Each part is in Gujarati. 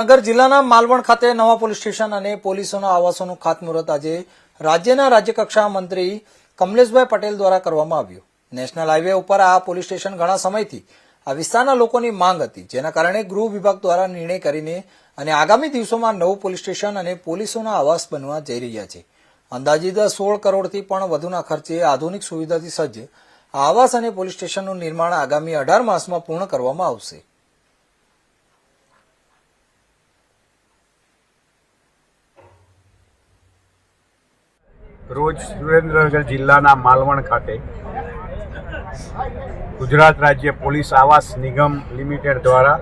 નગર જિલ્લાના માલવણ ખાતે નવા પોલીસ સ્ટેશન અને પોલીસોના આવાસોનું ખાતમુહૂર્ત આજે રાજ્યના રાજ્યકક્ષા મંત્રી કમલેશભાઈ પટેલ દ્વારા કરવામાં આવ્યું। નેશનલ હાઈવે ઉપર આ પોલીસ સ્ટેશન ઘણા સમયથી આ વિસ્તારના લોકોની માંગ હતી, જેના કારણે ગૃહ વિભાગ દ્વારા નિર્ણય કરીને અને આગામી દિવસોમાં નવું પોલીસ સ્ટેશન અને પોલીસોના આવાસ બનવા જઈ રહ્યા છે। અંદાજિત 16 કરોડથી પણ વધુના ખર્ચે આધુનિક સુવિધાથી સજ્જ આ આવાસ અને પોલીસ સ્ટેશનનું નિર્માણ આગામી 18 માસમાં પૂર્ણ કરવામાં આવશે। રોજ સુરેન્દ્રનગર જિલ્લાના માલવણ ખાતે ગુજરાત રાજ્ય પોલીસ આવાસ નિગમ લિમિટેડ દ્વારા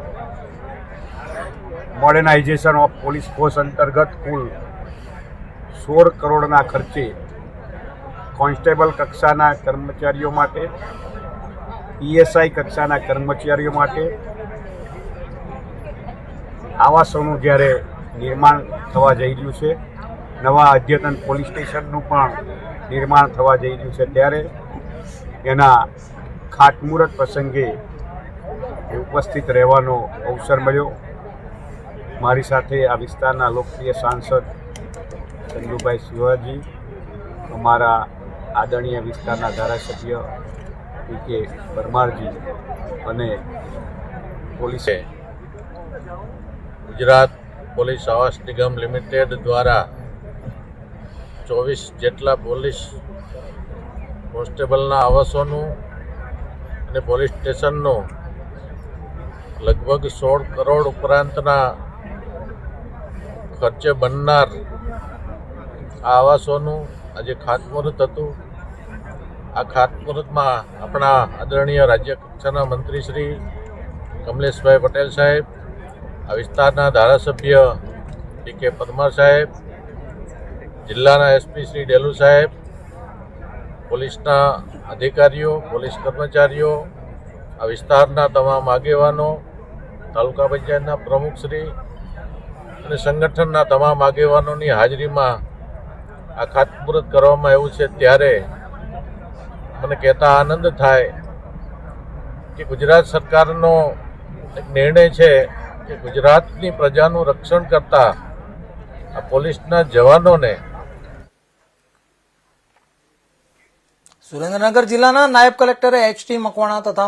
મોડર્નાઇઝેશન ઓફ પોલીસ ફોર્સ અંતર્ગત કુલ 16 કરોડના ખર્ચે કોન્સ્ટેબલ કક્ષાના કર્મચારીઓ માટે, પીએસઆઈ કક્ષાના કર્મચારીઓ માટે આવાસોનું જ્યારે નિર્માણ થવા જઈ રહ્યું છે, નવા અદ્યતન પોલીસ સ્ટેશનનું પણ નિર્માણ થવા જઈ રહ્યું છે, ત્યારે એના ખાતમુહૂર્ત પ્રસંગે ઉપસ્થિત રહેવાનો અવસર મળ્યો। મારી સાથે આ વિસ્તારના લોકપ્રિય સાંસદ ચંદુભાઈ શિવાજી, અમારા આદરણીય વિસ્તારના ધારાસભ્ય પી.કે. પરમારજી અને પોલીસે ગુજરાત પોલીસ આવાસ નિગમ લિમિટેડ દ્વારા 24 જેટલા પોલીસ કોન્સ્ટેબલના આવાસોનું અને પોલીસ સ્ટેશનનું લગભગ 16 કરોડ ઉપરાંતના ખર્ચે બનનાર આ આવાસોનું આજે ખાતમુહૂર્ત હતું। આ ખાતમુહૂર્તમાં આપણા આદરણીય રાજ્ય કક્ષાના મંત્રી શ્રી કમલેશભાઈ પટેલ સાહેબ, આ વિસ્તારના ધારાસભ્ય પી.કે. પરમાર સાહેબ, જિલ્લાના એસપી શ્રી ડેલુ સાહેબ, પોલીસના અધિકારીઓ, પોલીસ કર્મચારીઓ, આ વિસ્તારના તમામ આગેવાનો, તાલુકા પંચાયતના પ્રમુખશ્રી અને સંગઠનના તમામ આગેવાનોની હાજરીમાં આ ખાતમુહૂર્ત કરવામાં આવ્યું છે। ત્યારે મને કહેતા આનંદ થાય કે ગુજરાત સરકારનો એક નિર્ણય છે કે ગુજરાતની પ્રજાનું રક્ષણ કરતા આ પોલીસના જવાનોને સુરેન્દ્રનગર જિલ્લાના નાયબ કલેક્ટર એચ.ટી. મકવાણા તથા